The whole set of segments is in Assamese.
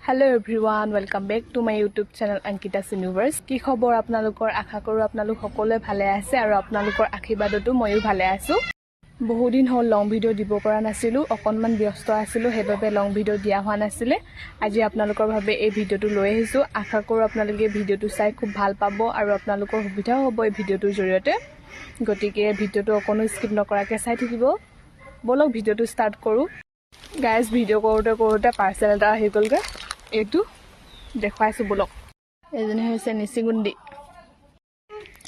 Hello everyone, welcome back to my YouTube channel Ankita's Universe. কি খবৰ আপোনালোকৰ আশা কৰো আপোনালোক সকলোৱে ভালে আছে আৰু আপোনালোকৰ আশীৰ্বাদতো ময়ো ভালে আছো। বহু দিন হ'ল লং ভিডিও দিব পৰা নাছিলো, অকনমান ব্যস্ত আছিলো, হেবাবে লং ভিডিও দিয়া হোৱা নাছিলে। আজি আপোনালোকৰ বাবে এই ভিডিওটো লৈ আহিছো। আশা কৰো আপোনালোকে ভিডিওটো চাই খুব ভাল পাব আৰু আপোনালোকৰ সুবিধা হ'ব এই ভিডিওটোৰ জৰিয়তে। গতিকে ভিডিওটো অকনো স্কিপ নকৰাকৈ চাই থাকিব। বলক ভিডিওটো ষ্টাৰ্ট কৰো। গাইজ ভিডিও কৰোতে পাৰ্সেল এটা আহি গ'লগে। এইটো দেখুৱাইছো বলক। এজনী হৈছে নিচিগুন্দি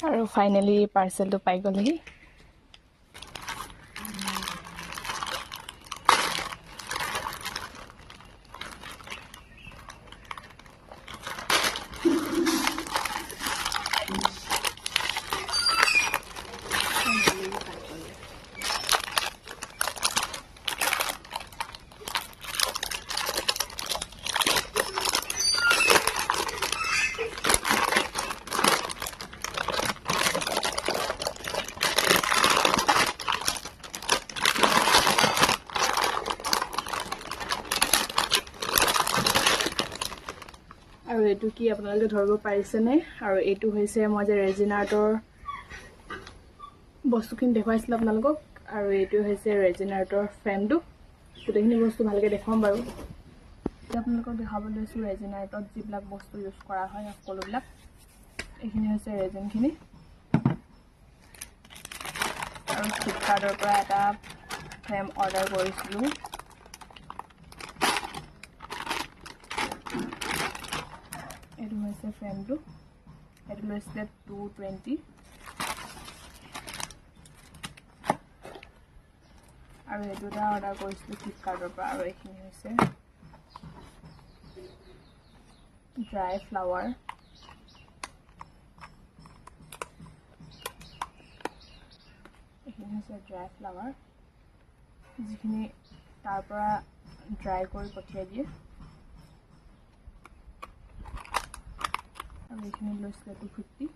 আৰু ফাইনেলি পাৰ্সেলটো পাই গ'লেহি। আৰু এইটো কি আপোনালোকে ধৰিব পাৰিছেনে? আৰু এইটো হৈছে মই যে ৰেজিন আৰ্টৰ বস্তুখিনি দেখুৱাইছিলোঁ আপোনালোকক। আৰু এইটো হৈছে ৰেজিন আৰ্টৰ ফ্ৰেমটো। গোটেইখিনি বস্তু ভালকৈ দেখুৱাম বাৰু। আপোনালোকক দেখাব লৈছোঁ ৰেজিন আৰ্টত যিবিলাক বস্তু ইউজ কৰা হয় সকলোবিলাক। এইখিনি হৈছে ৰেজিনখিনি। আৰু ফ্লিপকাৰ্টৰ পৰা এটা ফ্ৰেম অৰ্ডাৰ কৰিছিলোঁ। এইটো হৈছে ফ্ৰেমটো। এইটো লৈছিলে 220। আৰু এইটো এটা অৰ্ডাৰ কৰিছিলোঁ ফ্লিপকাৰ্টৰ পৰা। আৰু এইখিনি হৈছে ড্ৰাই ফ্লাৱাৰ। এইখিনি হৈছে ড্ৰাই ফ্লাৱাৰ, যিখিনি তাৰ পৰা ড্ৰাই কৰি পঠিয়াই দিয়ে। আৰু এইখিনি লৈছিলে 250।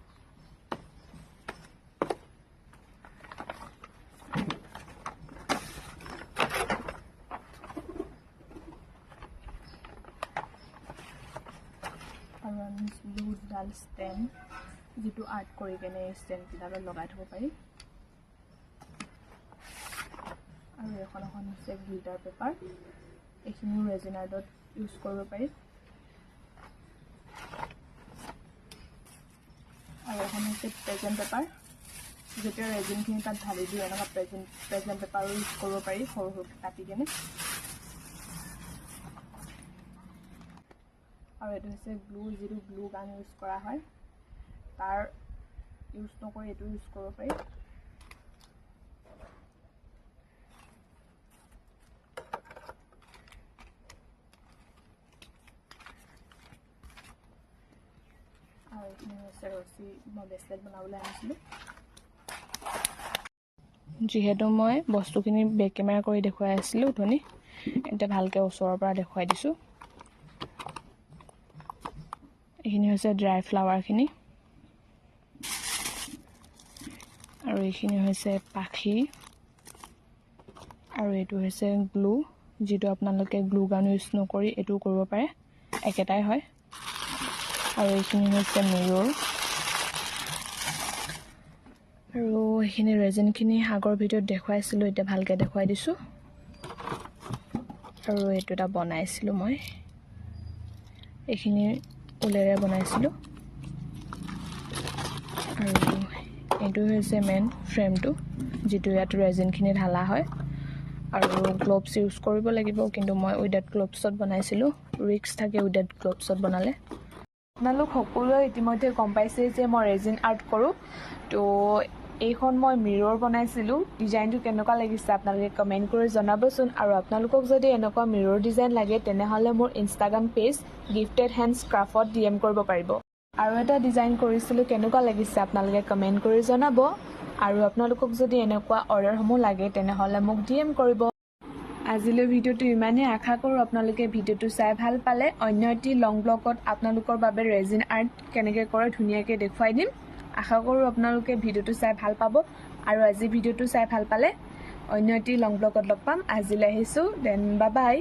আৰু আমি দুডাল ষ্টেণ্ড, যিটো আৰ্ট কৰি কেনে ষ্টেণ্ডকেইডালত লগাই থ'ব পাৰি। আৰু এখন হৈছে গ্লিটাৰ পেপাৰ। এইখিনিও ৰেজিন আৰ্টত ইউজ কৰিব পাৰি। আৰু এখন হৈছে প্ৰেজেণ্ট পেপাৰ। যেতিয়া ৰেজিনখিনি তাত ঢালি দিওঁ এনেকুৱা প্ৰেজেণ্ট পেপাৰো ইউজ কৰিব পাৰি সৰু সৰুকৈ কাটি কেনে। আৰু এইটো হৈছে গ্লু, যিটো গ্লু গান ইউজ কৰা হয়, তাৰ ইউজ নকৰি এইটো ইউজ কৰিব পাৰি। আৰু এইখিনি হৈছে ৰছী, মই ব্ৰেচলেট বনাবলৈ আনিছিলোঁ। যিহেতু মই বস্তুখিনি বেক কেমেৰা কৰি দেখুৱাই আছিলোঁ ধনী, এতিয়া ভালকৈ ওচৰৰ পৰা দেখুৱাই দিছোঁ। এইখিনি হৈছে ড্ৰাই ফ্লাৱাৰখিনি। আৰু এইখিনি হৈছে পাখি। আৰু এইটো হৈছে গ্লু, যিটো আপোনালোকে গ্লু গান ইউজ নকৰি এইটোও কৰিব পাৰে, একেটাই হয়। আৰু এইখিনি হৈছে মিৰ'ৰ। আৰু এইখিনি ৰেজিনখিনি আগৰ ভিডিঅ'ত দেখুৱাইছিলোঁ, এতিয়া ভালকৈ দেখুৱাই দিছোঁ। আৰু এইটো এটা বনাইছিলোঁ মই, এইখিনি ঊলেৰে বনাইছিলোঁ। আৰু এইটো হৈছে মেইন ফ্ৰেমটো, যিটো ইয়াত ৰেজিনখিনি ঢালা হয়। আৰু গ্ল'ভছ ইউজ কৰিব লাগিব, কিন্তু মই উইদাউট গ্ল'ভছত বনাইছিলোঁ। ৰিস্ক থাকে উইদাউট গ্ল'ভছত বনালে। আপোনালোক সকলোৱে ইতিমধ্যে গম পাইছে যে মই ৰেজিন আৰ্ট কৰোঁ। তো এইখন মই মিৰ'ৰ বনাইছিলোঁ। ডিজাইনটো কেনেকুৱা লাগিছে আপোনালোকে কমেণ্ট কৰি জনাবচোন। আৰু আপোনালোকক যদি এনেকুৱা মিৰ'ৰ ডিজাইন লাগে তেনেহ'লে মোৰ ইনষ্টাগ্ৰাম পেজ গিফটেড হেণ্ডছ ক্ৰাফটত DM কৰিব পাৰিব। আৰু এটা ডিজাইন কৰিছিলোঁ, কেনেকুৱা লাগিছে আপোনালোকে কমেণ্ট কৰি জনাব। আৰু আপোনালোকক যদি এনেকুৱা অৰ্ডাৰসমূহ লাগে তেনেহ'লে মোক DM কৰিব। আজিলৈ ভিডিঅ'টো ইমানেই। আশা কৰোঁ আপোনালোকে ভিডিঅ'টো চাই ভাল পালে। অন্য এটি লং ব্লগত আপোনালোকৰ বাবে ৰেজিন আৰ্ট কেনেকৈ কৰে ধুনীয়াকৈ দেখুৱাই দিম। আশা কৰোঁ আপোনালোকে ভিডিঅ'টো চাই ভাল পাব। আৰু আজি ভিডিঅ'টো চাই ভাল পালে অন্য এটি লং ব্লগত লগ পাম। আজিলৈ আহিছোঁ, দেন বাই বাই।